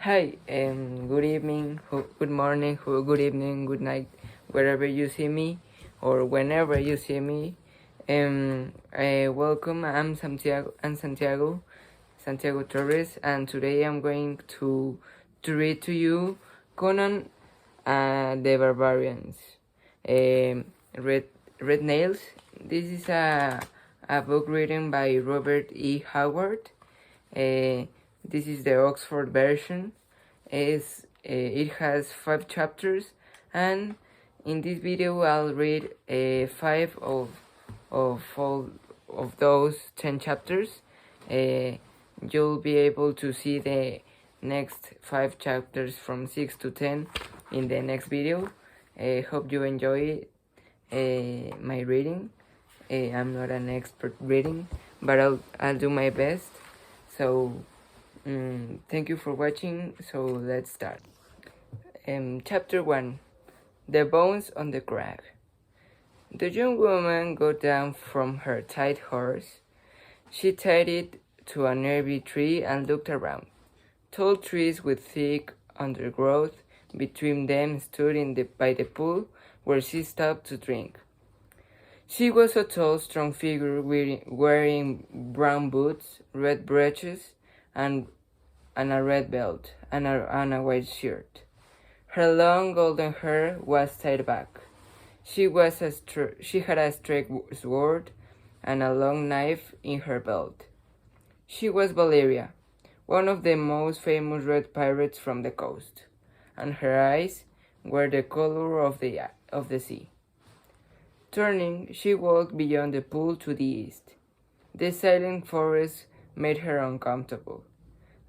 Hi, good evening, good morning, good evening, good night, wherever you see me or whenever you see me. Welcome. I'm Santiago Torres, and today I'm going to read to you Conan, the Barbarians. Um, Red Red Nails. This is a book written by Robert E. Howard. This is the Oxford version. It has 5 chapters, and in this video I'll read 5 of those 10 chapters. You'll be able to see the next 5 chapters from 6 to 10 in the next video. Hope you enjoy my reading. I'm not an expert reading, but I'll do my best. So thank you for watching. So let's start. Chapter 1. The Bones on the Crag. The young woman got down from her tight horse. She tied it to a nearby tree and looked around. Tall trees with thick undergrowth between them stood by the pool where she stopped to drink. She was a tall, strong figure wearing brown boots, red breeches, and a red belt, and a white shirt. Her long golden hair was tied back. She had a straight sword and a long knife in her belt. She was Valeria, one of the most famous red pirates from the coast, and her eyes were the color of the sea. Turning, she walked beyond the pool to the east. The silent forest made her uncomfortable.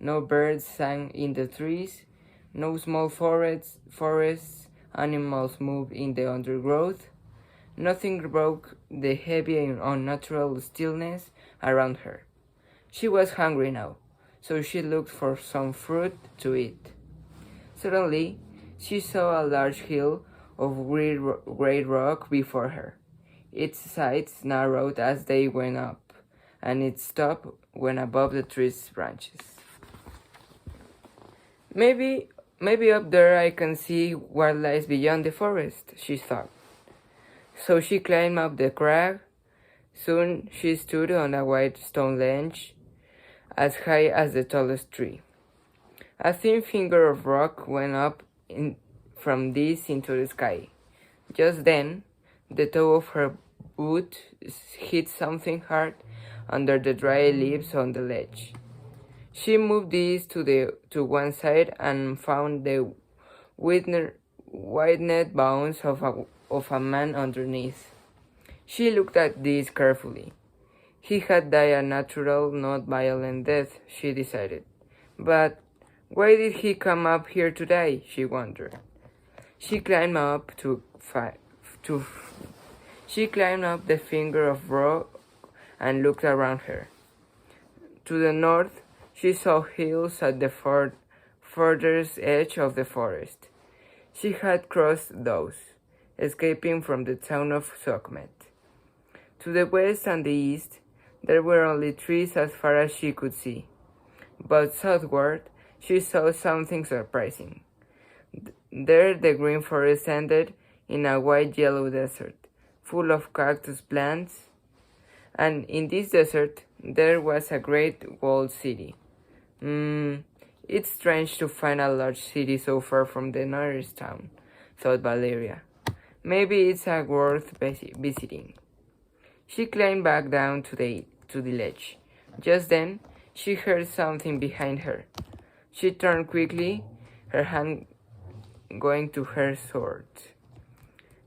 No birds sang in the trees, no small forests animals moved in the undergrowth. Nothing broke the heavy and unnatural stillness around her. She was hungry now, so she looked for some fruit to eat. Suddenly, she saw a large hill of gray rock before her. Its sides narrowed as they went up, and its top went above the tree's branches. Maybe up there I can see what lies beyond the forest, she thought. So she climbed up the crag. Soon she stood on a wide stone ledge, as high as the tallest tree. A thin finger of rock went up from this into the sky. Just then, the toe of her boot hit something hard under the dry leaves on the ledge. She moved these to one side and found the widened bones of a man underneath. She looked at these carefully. He had died a natural, not violent death, she decided. But why did he come up here to die? She wondered. She climbed up She climbed up the finger of rock and looked around her. To the north, she saw hills at the furthest edge of the forest. She had crossed those, escaping from the town of Sokmet. To the west and the east, there were only trees as far as she could see. But southward, she saw something surprising. There the green forest ended in a white-yellow desert, full of cactus plants, and in this desert there was a great walled city. It's strange to find a large city so far from the nearest town, thought Valeria. Maybe it's worth visiting. She climbed back down to the ledge. Just then, she heard something behind her. She turned quickly, her hand going to her sword.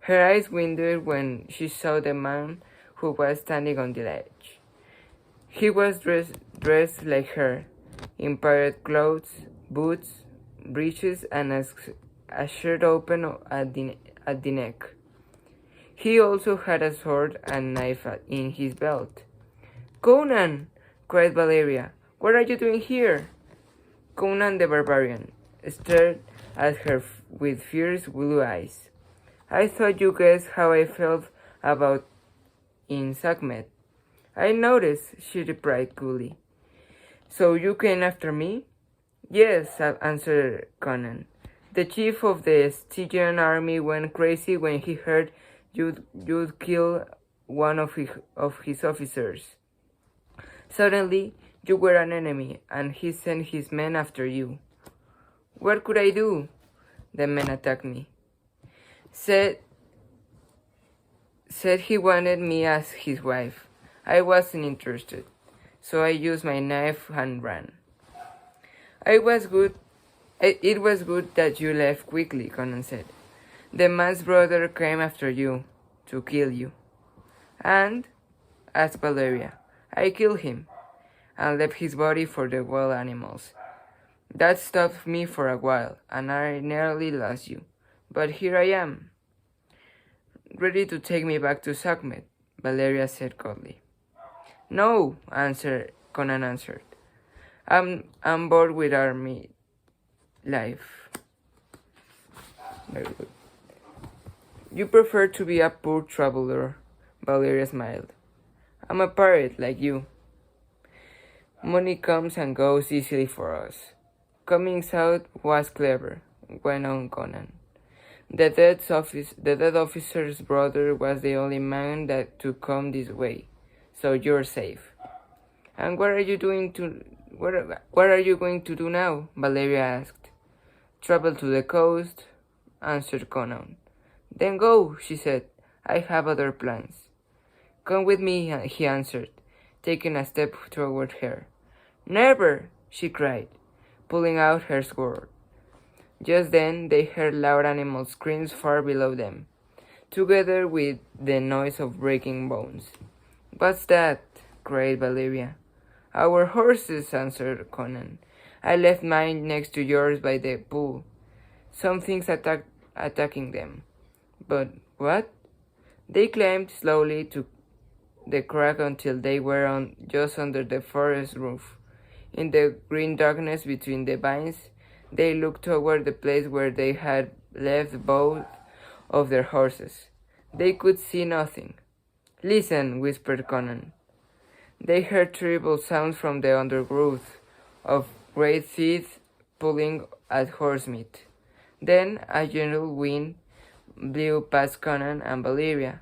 Her eyes widened when she saw the man who was standing on the ledge. He was dressed like her, in pirate clothes, boots, breeches, and a shirt open at the neck. He also had a sword and knife in his belt. "Conan!" cried Valeria. "What are you doing here?" Conan the Barbarian stared at her with fierce blue eyes. "I thought you guessed how I felt about in Sakmet." "I noticed," she replied coolly. "So you came after me?" Yes, answered Conan. The chief of the Stygian army went crazy when he heard you'd kill one of his officers. Suddenly, you were an enemy, and he sent his men after you. What could I do? The men attacked me. Said he wanted me as his wife. I wasn't interested, so I used my knife and ran. It was good that you left quickly, Conan said. The man's brother came after you to kill you. And, asked Valeria, I killed him and left his body for the wild animals. That stopped me for a while, and I nearly lost you. But here I am, ready to take me back to Sekhmet, Valeria said coldly. No, Conan answered. I'm bored with army life. Very good. You prefer to be a poor traveler, Valeria smiled. I'm a pirate like you. Money comes and goes easily for us. Coming south was clever, went on Conan. The dead officer's brother was the only man that to come this way, so you're safe. And what are you going to do now? Valeria asked. Travel to the coast, answered Conan. Then go, she said. I have other plans. Come with me, he answered, taking a step toward her. Never, she cried, pulling out her sword. Just then they heard loud animal screams far below them, together with the noise of breaking bones. What's that? Cried Valeria. Our horses, answered Conan. I left mine next to yours by the pool. Something's attacking them. But what? They climbed slowly to the crack until they were just under the forest roof. In the green darkness between the vines, they looked toward the place where they had left both of their horses. They could see nothing. Listen, whispered Conan. They heard terrible sounds from the undergrowth of great teeth pulling at horse meat. Then a gentle wind blew past Conan and Valeria,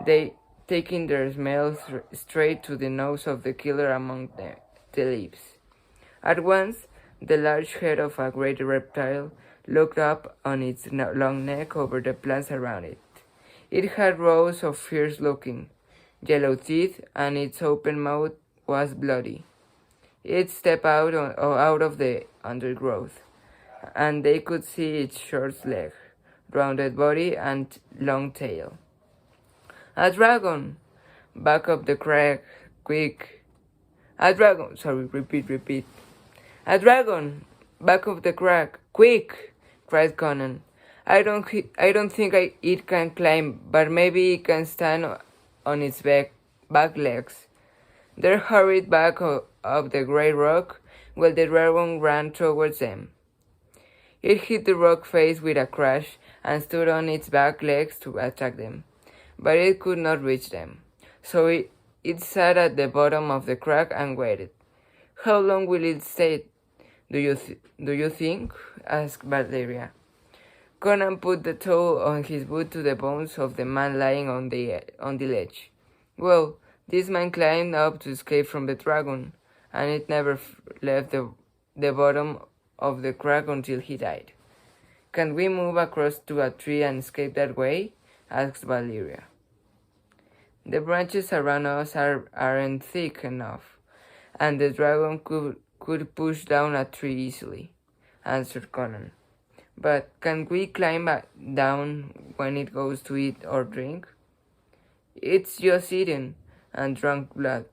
they taking their smell straight to the nose of the killer among the leaves. At once, the large head of a great reptile looked up on its long neck over the plants around it. It had rows of fierce-looking, yellow teeth, and its open mouth was bloody. It stepped out of the undergrowth, and they could see its short leg, rounded body, and long tail. A dragon! Back up the crack, quick! A dragon! Repeat. A dragon! Back of the crack, quick! Cried Conan. I don't think it can climb, but maybe it can stand on its back legs. They hurried back up the great rock while the dragon ran towards them. It hit the rock face with a crash and stood on its back legs to attack them, but it could not reach them. So it sat at the bottom of the crack and waited. How long will it stay, do you think? Asked Valeria. Conan put the toe on his boot to the bones of the man lying on the ledge. Well, this man climbed up to escape from the dragon, and it never left the bottom of the crack until he died. Can we move across to a tree and escape that way? Asked Valeria. The branches around us aren't thick enough, and the dragon could push down a tree easily, answered Conan. But can we climb down when it goes to eat or drink? It's just eaten and drunk blood.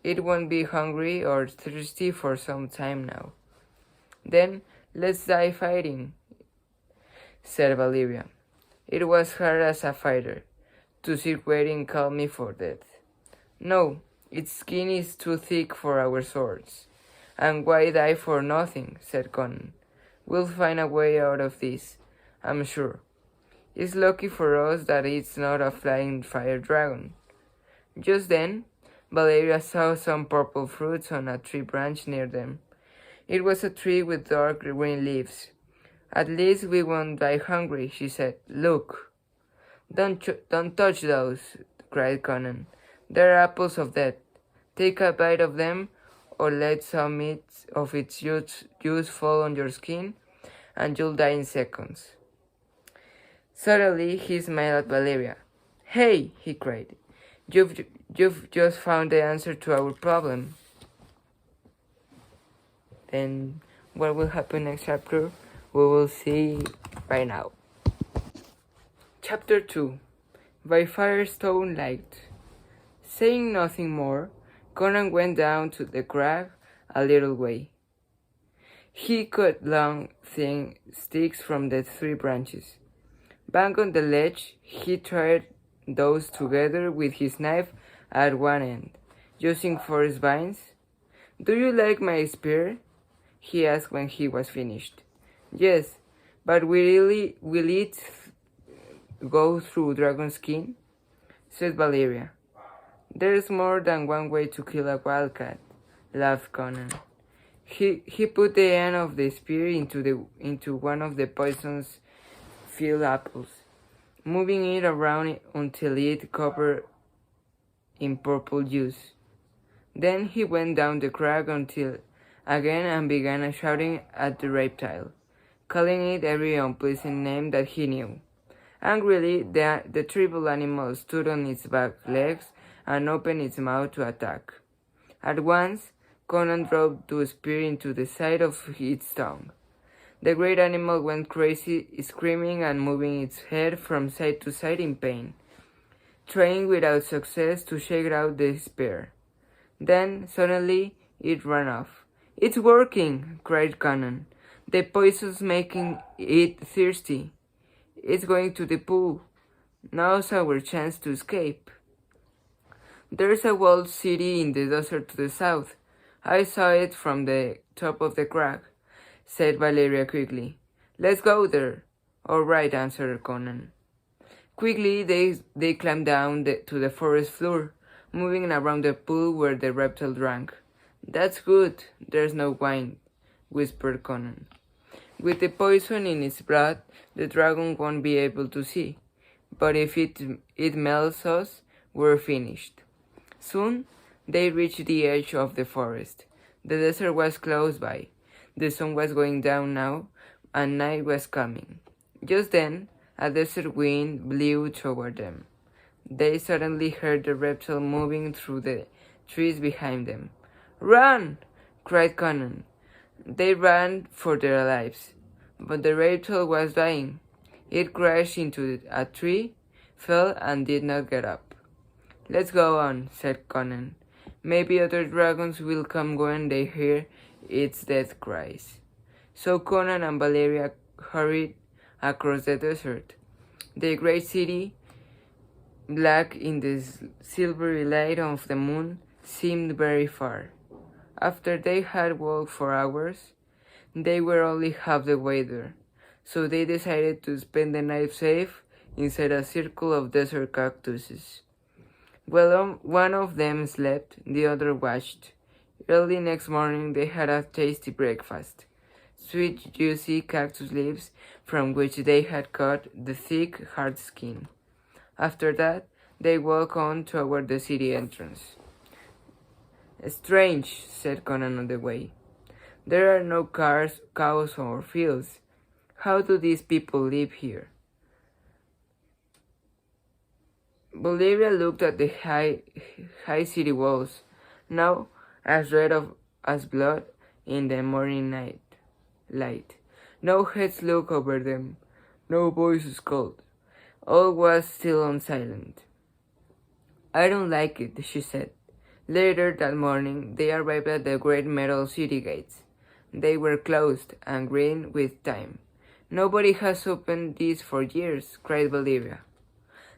It won't be hungry or thirsty for some time now. Then let's die fighting, said Valeria. It was hard as a fighter to sit waiting calmly for death. No, its skin is too thick for our swords. And why die for nothing, said Conan. We'll find a way out of this, I'm sure. It's lucky for us that it's not a flying fire dragon. Just then, Valeria saw some purple fruits on a tree branch near them. It was a tree with dark green leaves. At least we won't die hungry, she said. Look. Don't touch those, cried Conan. They're apples of death. Take a bite of them, or let some of its juice fall on your skin, and you'll die in seconds. Suddenly he smiled at Valeria. Hey, he cried. You've just found the answer to our problem. Then what will happen next chapter, we will see right now. Chapter 2. By Firestone Light. Saying nothing more, Conan went down to the crag a little way. He cut long, thin sticks from the 3 branches. Back on the ledge, he tied those together with his knife at one end, using forest vines. Do you like my spear? He asked when he was finished. Yes, but will it go through dragon skin? Said Valeria. There's more than one way to kill a wildcat, laughed Conan. He put the end of the spear into one of the poison's field apples, moving it around until it covered in purple juice. Then he went down the crag again and began shouting at the reptile, calling it every unpleasant name that he knew. Angrily, the terrible animal stood on its back legs and opened its mouth to attack. At once, Conan drove the spear into the side of its tongue. The great animal went crazy, screaming and moving its head from side to side in pain, trying without success to shake out the spear. Then, suddenly, it ran off. It's working, cried Conan. The poison's making it thirsty. It's going to the pool. Now's our chance to escape. There's a walled city in the desert to the south. I saw it from the top of the crag, said Valeria quickly. Let's go there. All right, answered Conan. Quickly they climbed down to the forest floor, moving around the pool where the reptile drank. That's good. There's no wine, whispered Conan. With the poison in its blood, the dragon won't be able to see. But if it melts us, we're finished. Soon, they reached the edge of the forest. The desert was close by. The sun was going down now, and night was coming. Just then, a desert wind blew toward them. They suddenly heard the reptile moving through the trees behind them. Run! Cried Conan. They ran for their lives, but the reptile was dying. It crashed into a tree, fell, and did not get up. Let's go on, said Conan. Maybe other dragons will come when they hear its death cries. So Conan and Valeria hurried across the desert. The great city, black in the silvery light of the moon, seemed very far. After they had walked for hours, they were only half the way there, so they decided to spend the night safe inside a circle of desert cactuses. While one of them slept, the other watched. Early next morning they had a tasty breakfast. Sweet, juicy cactus leaves from which they had cut the thick, hard skin. After that, they walked on toward the city entrance. Strange, said Conan on the way. There are no cars, cows, or fields. How do these people live here? Bolivia looked at the high city walls, now as red as blood in the morning light. No heads looked over them, no voices called. All was still and silent. I don't like it, she said. Later that morning, they arrived at the great metal city gates. They were closed and green with time. Nobody has opened these for years, cried Bolivia.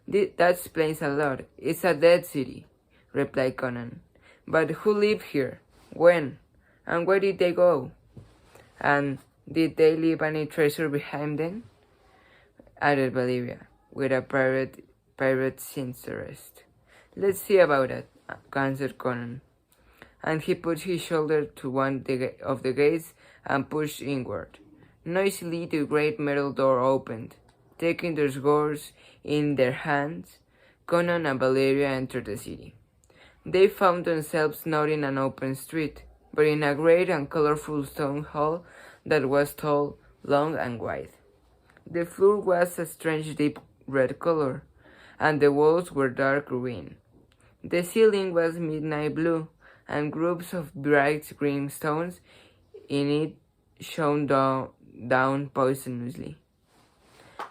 That explains a lot. It's a dead city, replied Conan. But who lived here? When? And where did they go? And did they leave any treasure behind them? Added Bolivia, with a pirate's interest. Let's see about it, answered Conan. And he put his shoulder to one of the gates and pushed inward. Noisily, the great metal door opened. Taking their swords in their hands, Conan and Valeria entered the city. They found themselves not in an open street, but in a great and colorful stone hall that was tall, long, and wide. The floor was a strange deep red color, and the walls were dark green. The ceiling was midnight blue, and groups of bright green stones in it shone down poisonously.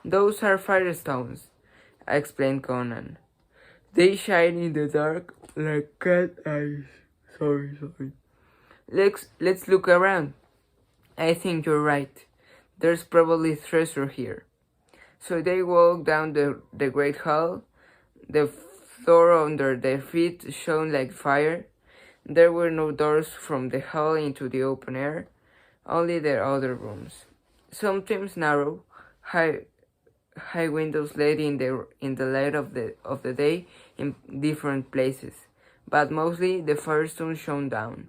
"Those are firestones," explained Conan. "They shine in the dark like cat eyes." Sorry. Let's look around. I think you're right. There's probably treasure here. So they walked down the great hall. The floor under their feet shone like fire. There were no doors from the hall into the open air, only the other rooms. Sometimes narrow, high windows let in the light of the day in different places, but mostly the firestones shone down,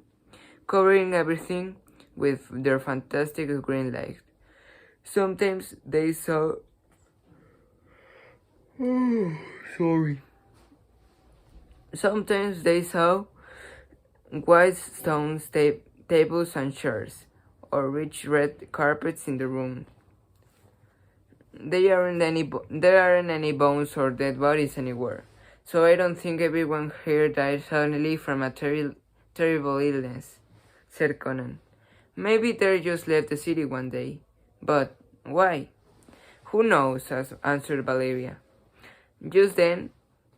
covering everything with their fantastic green light. Sometimes they saw Sometimes they saw white stone tables and chairs, or rich red carpets in the room. There aren't any bones or dead bodies anywhere, so I don't think everyone here died suddenly from a terrible illness," said Conan. "Maybe they just left the city one day. But why?" "Who knows?" answered Valeria. Just then,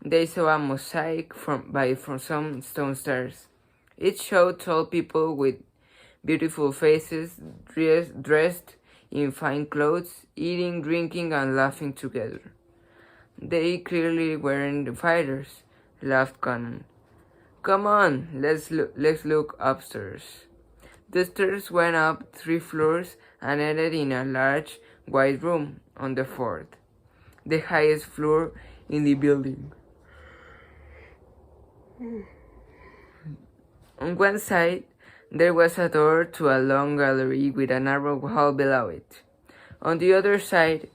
they saw a mosaic from some stone stairs. It showed tall people with beautiful faces, dressed in fine clothes, eating, drinking, and laughing together. "They clearly weren't fighters," laughed Conan. "Come on, let's look upstairs." The stairs went up 3 floors and ended in a large, white room on the 4th, the highest floor in the building. On one side, there was a door to a long gallery with a narrow hall below it. On the other side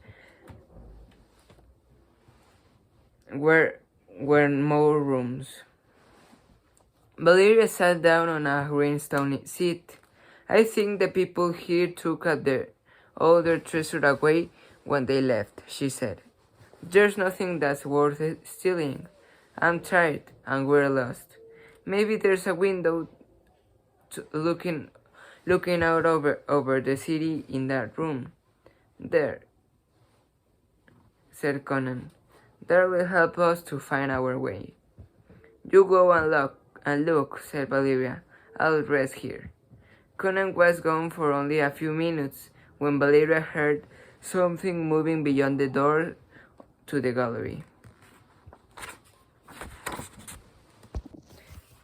were more rooms. Valeria sat down on a green stone seat. "I think the people here took all their treasure away when they left," she said. "There's nothing that's worth stealing. I'm tired, and we're lost. Maybe there's a window looking out over the city in that room." "There," said Conan. "That will help us to find our way." "You go and look," said Valeria. "I'll rest here." Conan was gone for only a few minutes when Valeria heard something moving beyond the door to the gallery.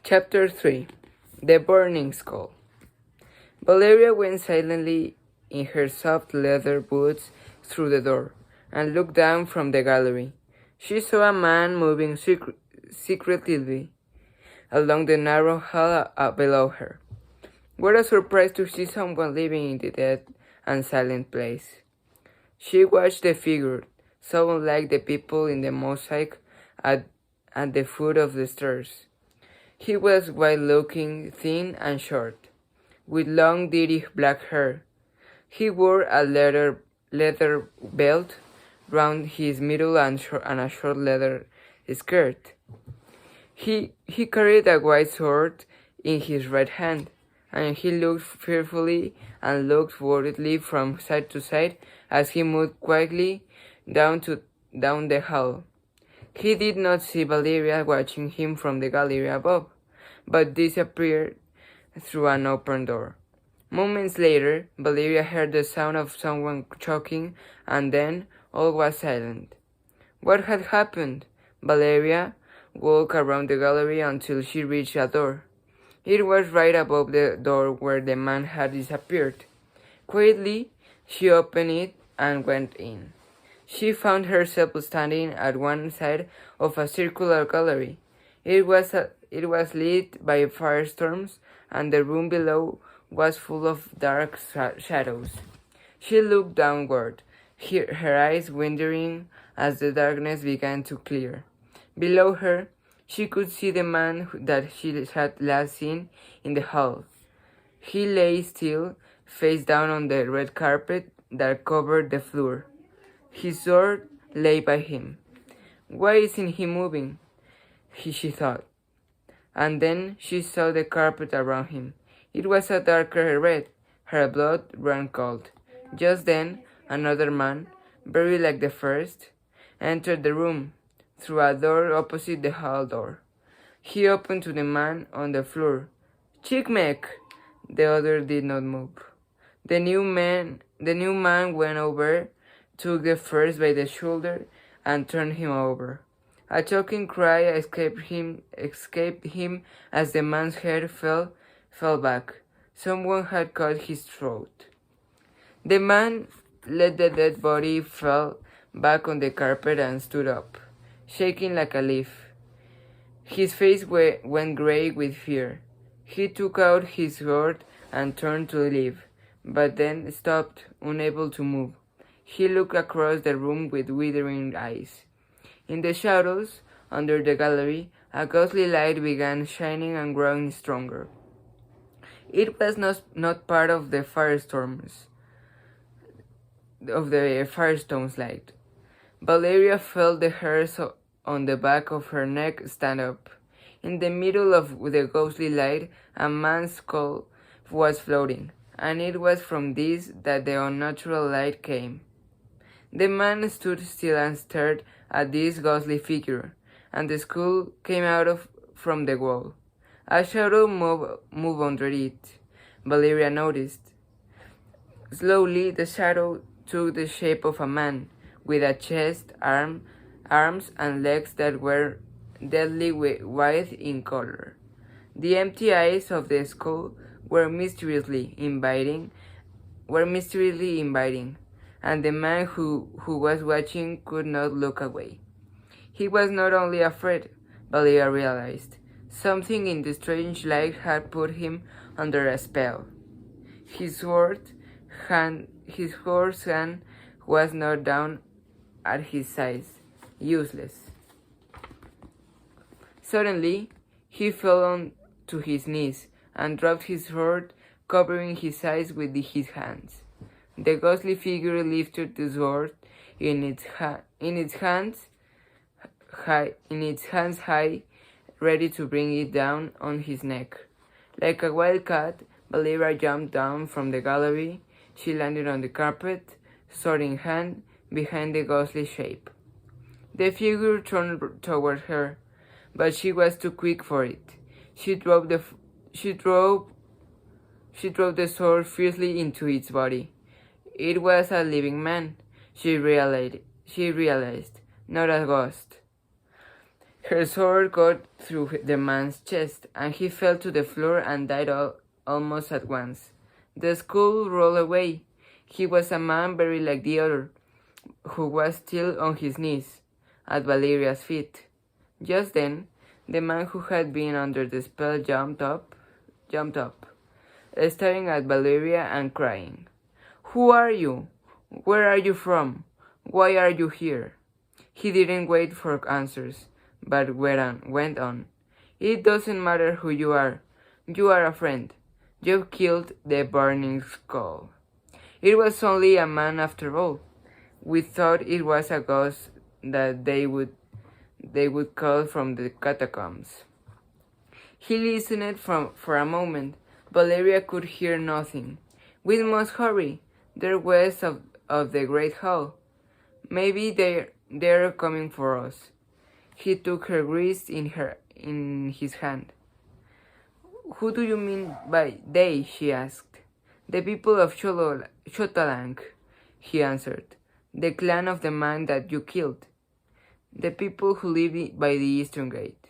Chapter 3. The Burning Skull. Valeria went silently in her soft leather boots through the door and looked down from the gallery. She saw a man moving secretly along the narrow hall below her. What a surprise to see someone living in the dead and silent place. She watched the figure, so unlike the people in the mosaic at the foot of the stairs. He was white-looking, thin and short, with long dirty black hair. He wore a leather belt round his middle and a short leather skirt. He carried a white sword in his right hand, and he looked fearfully and looked worriedly from side to side as he moved quietly down the hall. He did not see Valeria watching him from the gallery above, but disappeared through an open door. Moments later, Valeria heard the sound of someone choking, and then all was silent. What had happened? Valeria walked around the gallery until she reached a door. It was right above the door where the man had disappeared. Quietly, she opened it and went in. She found herself standing at one side of a circular gallery. It was lit by firestorms, and the room below was full of dark shadows. She looked downward, her eyes wandering as the darkness began to clear. Below her, she could see the man that she had last seen in the hall. He lay still, face down on the red carpet that covered the floor. His sword lay by him. Why isn't he moving? She thought. And then she saw the carpet around him. It was a darker red. Her blood ran cold. Just then, another man, very like the first, entered the room through a door opposite the hall door. He opened to the man on the floor. "Chickmek!" The other did not move. The new man went over, took the first by the shoulder, and turned him over. A choking cry escaped him as the man's head fell back. Someone had cut his throat. The man let the dead body fall back on the carpet and stood up, shaking like a leaf. His face went gray with fear. He took out his sword and turned to leave, but then stopped, unable to move. He looked across the room with withering eyes. In the shadows, under the gallery, a ghostly light began shining and growing stronger. It was not part of the firestone's light. Valeria felt the hairs on the back of her neck stand up. In the middle of the ghostly light, a man's skull was floating, and it was from this that the unnatural light came. The man stood still and stared at this ghostly figure, and the skull came out from the wall. A shadow moved under it. Valeria noticed. Slowly, the shadow took the shape of a man, with a chest, arms, and legs that were deadly white in color. The empty eyes of the skull were mysteriously inviting, and the man who was watching could not look away. He was not only afraid, Valeria realized. Something in the strange light had put him under a spell. His horse hand was not down at his sides, useless. Suddenly, he fell on to his knees and dropped his sword, covering his eyes with his hands. The ghostly figure lifted the sword in its hands high, ready to bring it down on his neck. Like a wild cat, Valeria jumped down from the gallery. She landed on the carpet, sword in hand, behind the ghostly shape. The figure turned toward her, but she was too quick for it. She drove the sword fiercely into its body. It was a living man, she realized, not a ghost. Her sword got through the man's chest, and he fell to the floor and died almost at once. The skull rolled away. He was a man very like the other, who was still on his knees, at Valeria's feet. Just then, the man who had been under the spell jumped up, staring at Valeria and crying. "Who are you? Where are you from? Why are you here?" He didn't wait for answers, but went on. "It doesn't matter who you are. You are a friend. You've killed the burning skull. It was only a man after all. We thought it was a ghost that they would call from the catacombs." He listened for a moment. Valeria could hear nothing. "We must hurry. They're west of the Great Hall. Maybe they're coming for us." He took her wrist in his hand. "Who do you mean by they?" she asked. "The people of Shotalang," he answered. "The clan of the man that you killed. The people who live by the eastern gate."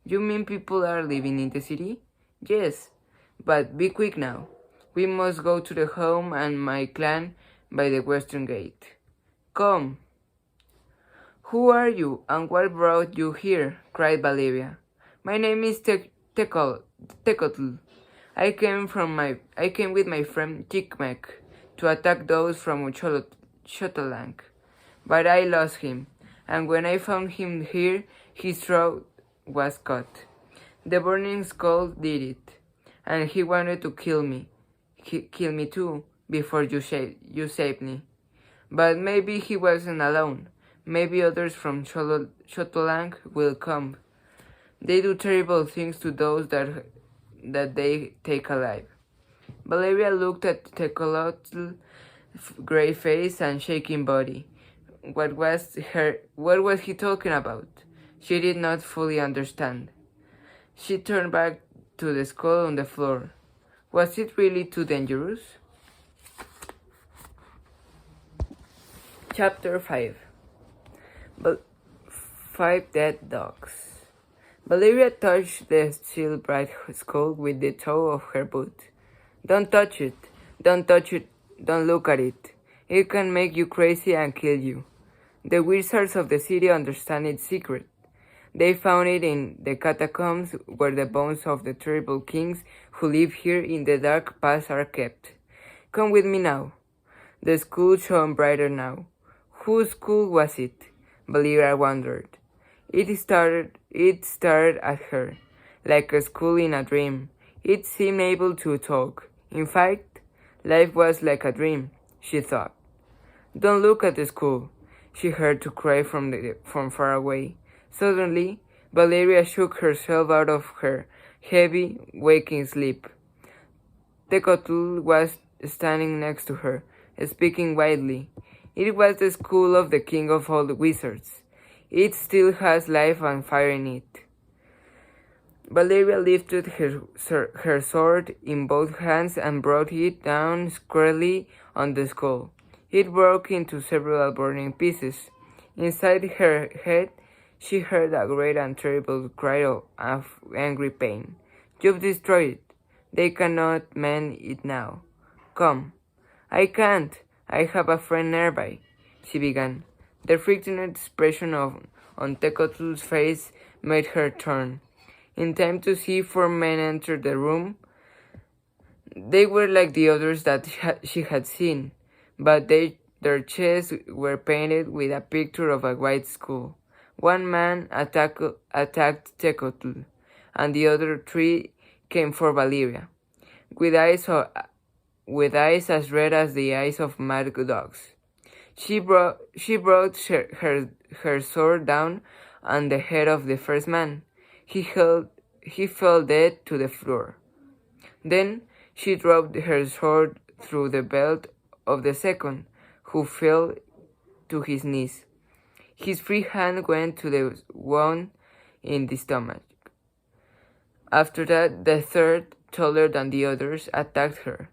"You mean people are living in the city?" "Yes, but be quick now. We must go to the home and my clan by the western gate. Come." "Who are you, and what brought you here?" cried Valeria. "My name is Tecotl. I came with my friend Jikmek to attack those from Shotolang, but I lost him, and when I found him here, his throat was cut. The burning skull did it, and he wanted to kill me. Kill me too, before you saved me. But maybe he wasn't alone. Maybe others from Shotolang will come. They do terrible things to those that they take alive. Valeria looked at Tecolotl's grey face and shaking body. What was he talking about? She did not fully understand. She turned back to the skull on the floor. Was it really too dangerous? Chapter 5. 5 Dead Dogs. Valeria touched the steel bright skull with the toe of her boot. Don't touch it. Don't touch it. Don't look at it. It can make you crazy and kill you. The wizards of the city understand its secret. They found it in the catacombs where the bones of the terrible kings who live here in the dark past are kept. Come with me now. The skull shone brighter now. Whose skull was it? Valeria wondered. It stared at her, like a skull in a dream. It seemed able to talk. In fact, life was like a dream, she thought. Don't look at the skull, she heard to cry from far away. Suddenly, Valeria shook herself out of her heavy, waking sleep. Tecotl was standing next to her, speaking widely. It was the skull of the king of all the wizards. It still has life and fire in it. Valeria lifted her sword in both hands and brought it down squarely on the skull. It broke into several burning pieces. Inside her head, she heard a great and terrible cry of angry pain. You've destroyed it. They cannot mend it now. Come. I can't. I have a friend nearby, she began. The frightened expression on Tecotl's face made her turn. In time to see 4 men enter the room. They were like the others that she had seen, but their chests were painted with a picture of a white skull. One man attacked Tecotl, and the other 3 came for Valeria, with eyes as red as the eyes of mad dogs. She brought her sword down on the head of the first man. He fell dead to the floor. Then she dropped her sword through the belt of the second, who fell to his knees. His free hand went to the wound in the stomach. After that, the third, taller than the others, attacked her.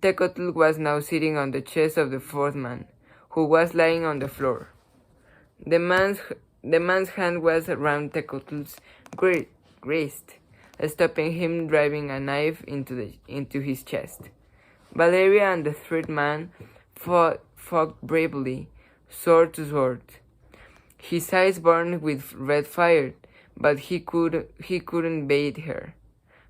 Tecotl was now sitting on the chest of the fourth man, who was lying on the floor. The man's hand was around Tecotl's wrist, stopping him driving a knife into his chest. Valeria and the third man fought bravely, sword to sword. His eyes burned with red fire, but he couldn't bait her.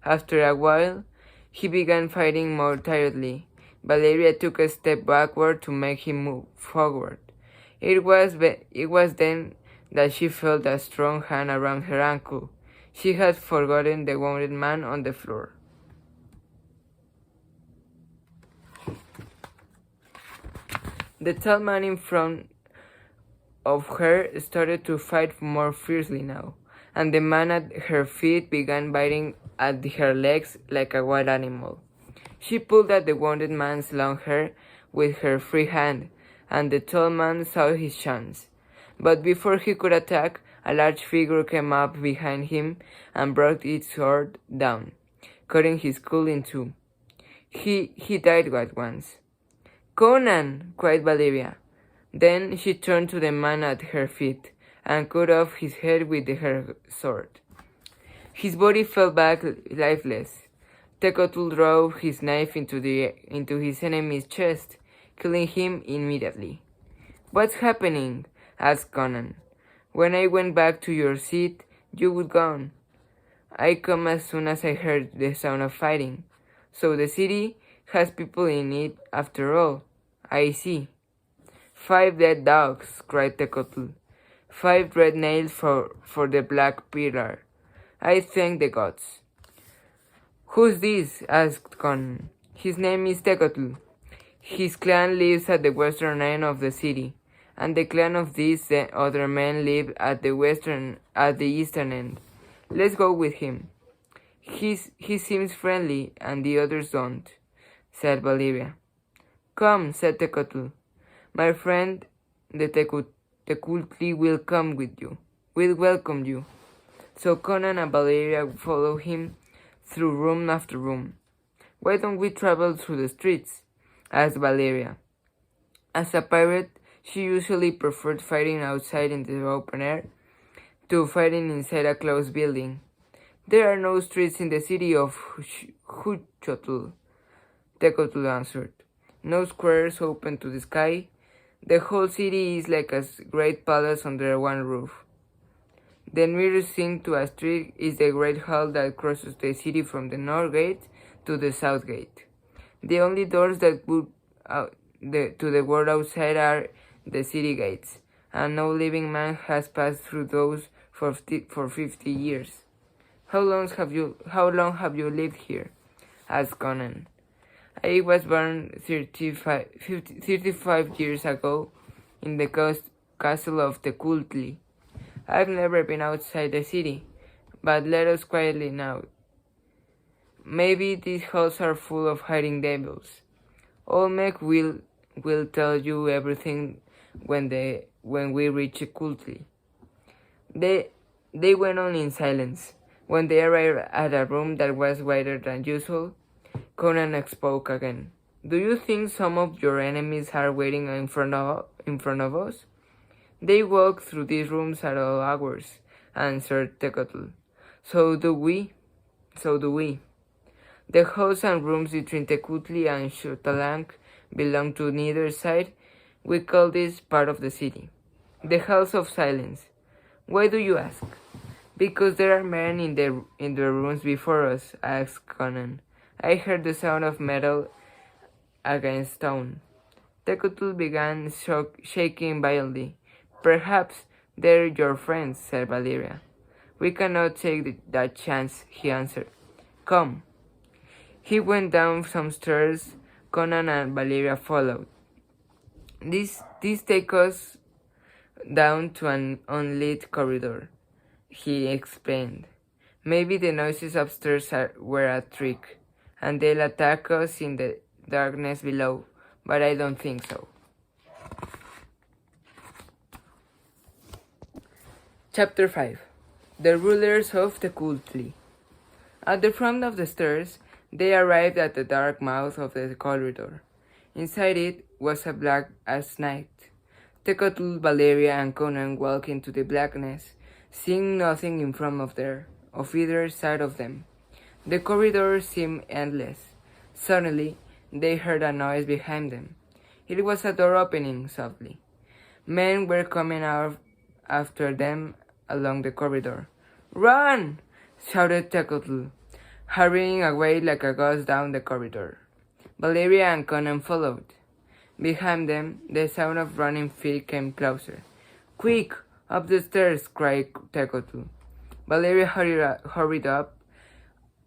After a while, he began fighting more tiredly. Valeria took a step backward to make him move forward. It was then that she felt a strong hand around her ankle. She had forgotten the wounded man on the floor. The tall man in front of her started to fight more fiercely now, and the man at her feet began biting at her legs like a wild animal. She pulled at the wounded man's long hair with her free hand, and the tall man saw his chance. But before he could attack, a large figure came up behind him and brought its sword down, cutting his skull in two. He died at once. "Conan!" cried Valeria. Then she turned to the man at her feet and cut off his head with her sword. His body fell back lifeless. Tecotl drove his knife into his enemy's chest, killing him immediately. "What's happening?" asked Conan. "When I went back to your seat, you were gone. I come as soon as I heard the sound of fighting." So the city has people in it after all. I see. 5 dead dogs, cried Tecotl. 5 red nails for the black pillar. I thank the gods. Who's this? Asked Conan. His name is Tecotl. His clan lives at the western end of the city, and the clan of these other men live at the eastern end. Let's go with him. He seems friendly, and the others don't, said Valeria. Come, said Tecotl. My friend, the Tecuhtli will come with you. Will welcome you. So Conan and Valeria follow him through room after room. Why don't we travel through the streets? Asked Valeria. As a pirate, she usually preferred fighting outside in the open air to fighting inside a closed building. There are no streets in the city of Huchotl, Tecotl answered. No squares open to the sky. The whole city is like a great palace under one roof. The nearest thing to a street is the great hall that crosses the city from the north gate to the south gate. The only doors that would to the world outside are the city gates, and no living man has passed through those for 50 years. How long have you lived here? Asked Conan. I was born 35 years ago in the castle of the Tecuhtli. I've never been outside the city, but let us quietly now. Maybe these halls are full of hiding devils. Olmec will tell you everything when we reach Tecuhtli. They went on in silence. When they arrived at a room that was wider than usual, Conan spoke again. Do you think some of your enemies are waiting in front of us? They walk through these rooms at all hours, answered Tecotl. So do we. The halls and rooms between Tecuhtli and Xotalanc belong to neither side. We call this part of the city. The House of Silence. Why do you ask? Because there are men in the rooms before us, asked Conan. I heard the sound of metal against stone. Tecotl began shaking violently. Perhaps they're your friends, said Valeria. We cannot take that chance, he answered. Come. He went down some stairs. Conan and Valeria followed. This takes us down to an unlit corridor, he explained. Maybe the noises upstairs were a trick, and they'll attack us in the darkness below, but I don't think so. Chapter 5. The Rulers of Tecuhtli. At the front of the stairs, they arrived at the dark mouth of the corridor. Inside it was a black as night. Tecotl, Valeria, and Conan walked into the blackness, seeing nothing in front of either side of them. The corridor seemed endless. Suddenly, they heard a noise behind them. It was a door opening softly. Men were coming out after them along the corridor. Run! Shouted Tecotl, hurrying away like a ghost down the corridor. Valeria and Conan followed. Behind them, the sound of running feet came closer. Quick! Up the stairs! Cried Tecotl. Valeria hurried up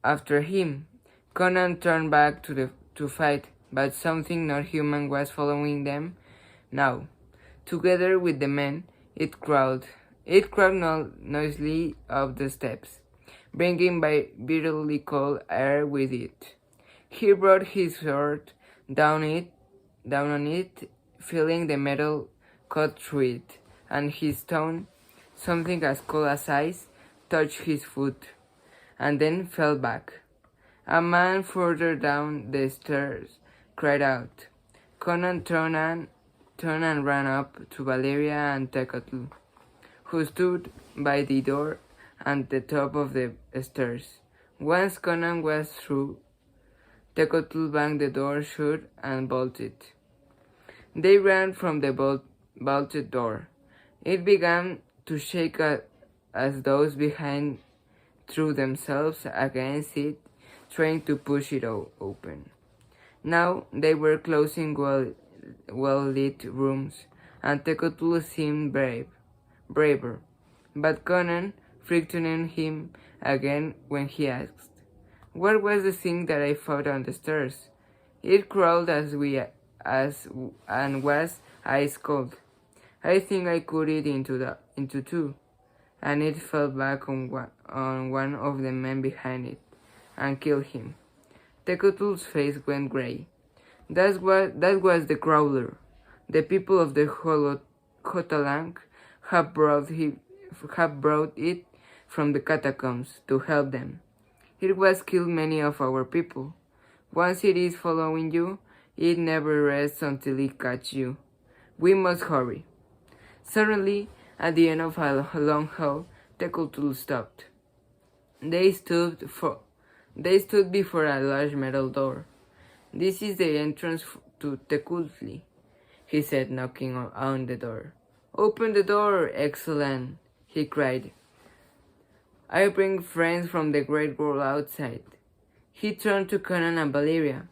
after him. Conan turned back to fight, but something not human was following them now. Together with the men, it crawled noisily up the steps, bringing bitterly cold air with it. He brought his sword down on it, feeling the metal cut through it, and his stone, something as cold as ice, touched his foot, and then fell back. A man further down the stairs cried out. Conan turned and ran up to Valeria and Tecotl, who stood by the door at the top of the stairs. Once Conan was through, Tecotl banged the door shut and bolted. They ran from the bolted door. It began to shake as those behind threw themselves against it, trying to push it open. Now they were closing well-lit rooms, and Tecuhtli seemed braver. But Conan frightened him again when he asked, "What was the thing that I found on the stairs?" It crawled and was ice cold. I think I cut it into two, and it fell back on one of the men behind it, and killed him. Tecuhtli's face went gray. That was the crawler. The people of the Hotalang have brought it from the catacombs to help them. It has killed many of our people. Once it is following you, it never rests until it catches you. We must hurry. Suddenly, at the end of a long hall, Tecuhtli stopped. They stood before a large metal door. "This is the entrance to Tecuhtli," he said, knocking on the door. "Open the door, Excellent!" he cried. "I bring friends from the great world outside." He turned to Conan and Valeria.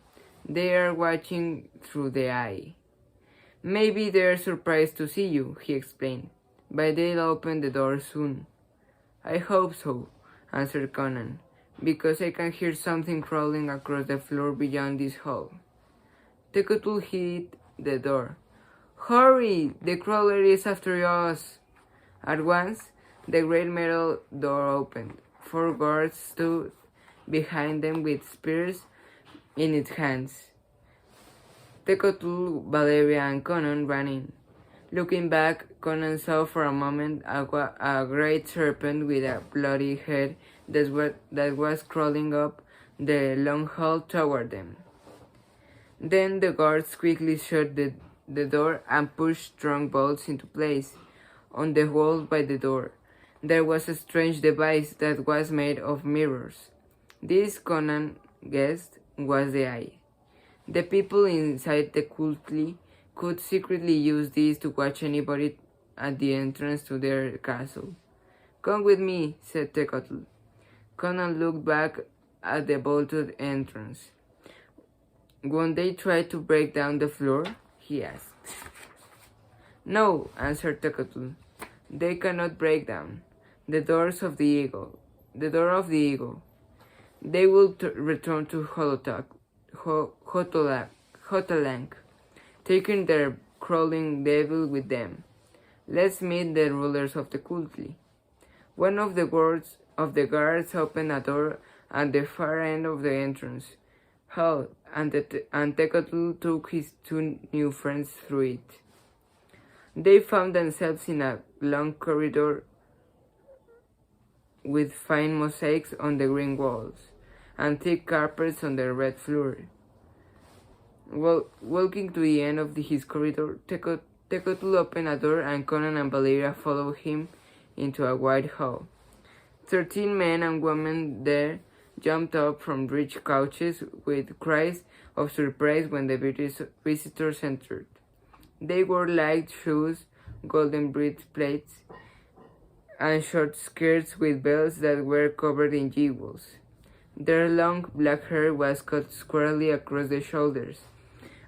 "They are watching through the eye. Maybe they're surprised to see you," he explained, "but they'll open the door soon." "I hope so," answered Conan, "because I can hear something crawling across the floor beyond this hall." Tecuhtli hit the door. "Hurry! The crawler is after us!" At once, the great metal door opened. 4 guards stood behind them with spears in its hands. Tecuhtli, Valeria, and Conan ran in. Looking back, Conan saw for a moment a great serpent with a bloody head that was crawling up the long hall toward them. Then the guards quickly shut the door and pushed strong bolts into place. On the wall by the door, there was a strange device that was made of mirrors. This, Conan guessed, was the eye. The people inside the Tecuhtli could secretly use this to watch anybody at the entrance to their castle. "Come with me," said Tecuhtli. Conan looked back at the bolted entrance. "Won't they try to break down the floor?" he asked. "No," answered Tecuhtli. "They cannot break down the door of the eagle. They will return to Hotalang, taking their crawling devil with them. Let's meet the rulers of the Tecuhtli." One of the guards opened a door at the far end of the entrance hall, and Tecuhtli took his 2 new friends through it. They found themselves in a long corridor with fine mosaics on the green walls and thick carpets on the red floor. Walking to the end of his corridor, Tecuhtli opened a door, and Conan and Valeria followed him into a wide hall. 13 men and women there jumped up from rich couches with cries of surprise when the visitors entered. They wore light shoes, golden breastplates, and short skirts with belts that were covered in jewels. Their long black hair was cut squarely across the shoulders,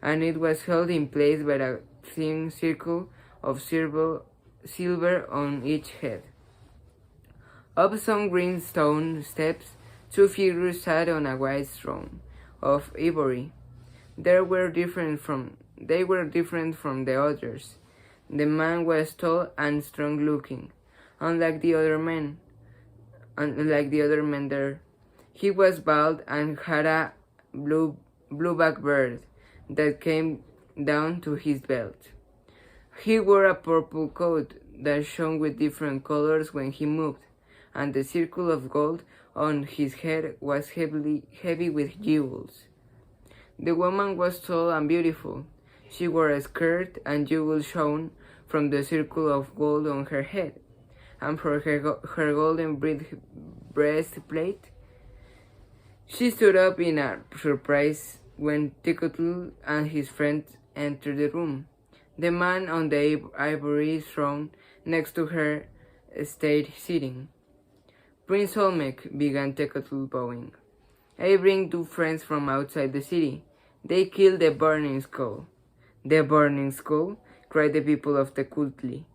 and it was held in place by a thin circle of silver on each head. Up some green stone steps, 2 figures sat on a white throne of ivory. They were different from the others. The man was tall and strong-looking, unlike the other men there. He was bald and had a blueback beard that came down to his belt. He wore a purple coat that shone with different colors when he moved, and the circle of gold on his head was heavy with jewels. The woman was tall and beautiful. She wore a skirt, and jewels shone from the circle of gold on her head, and from her golden breastplate. She stood up in a surprise when Tecuhtli and his friends entered the room. The man on the ivory throne next to her stayed sitting. "Prince Olmec," began Tecuhtli, bowing. I bring 2 friends from outside the city. They killed the burning skull. The burning skull? Cried the people of the Kultli.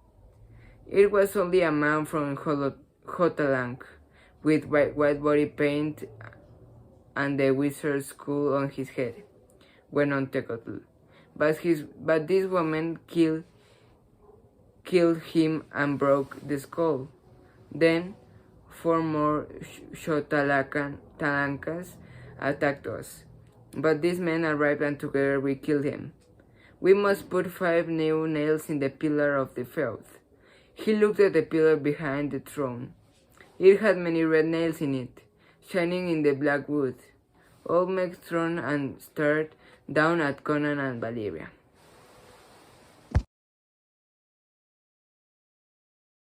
It was only a man from Hotalank, with white body paint and the wizard's skull on his head, went on Tecotl. But this woman killed him and broke the skull. Then 4 more Talancas attacked us. But these men arrived and together we killed him. We must put 5 new nails in the pillar of the feud. He looked at the pillar behind the throne. It had many red nails in it, shining in the black wood. All men turned and stared down at Conan and Valeria.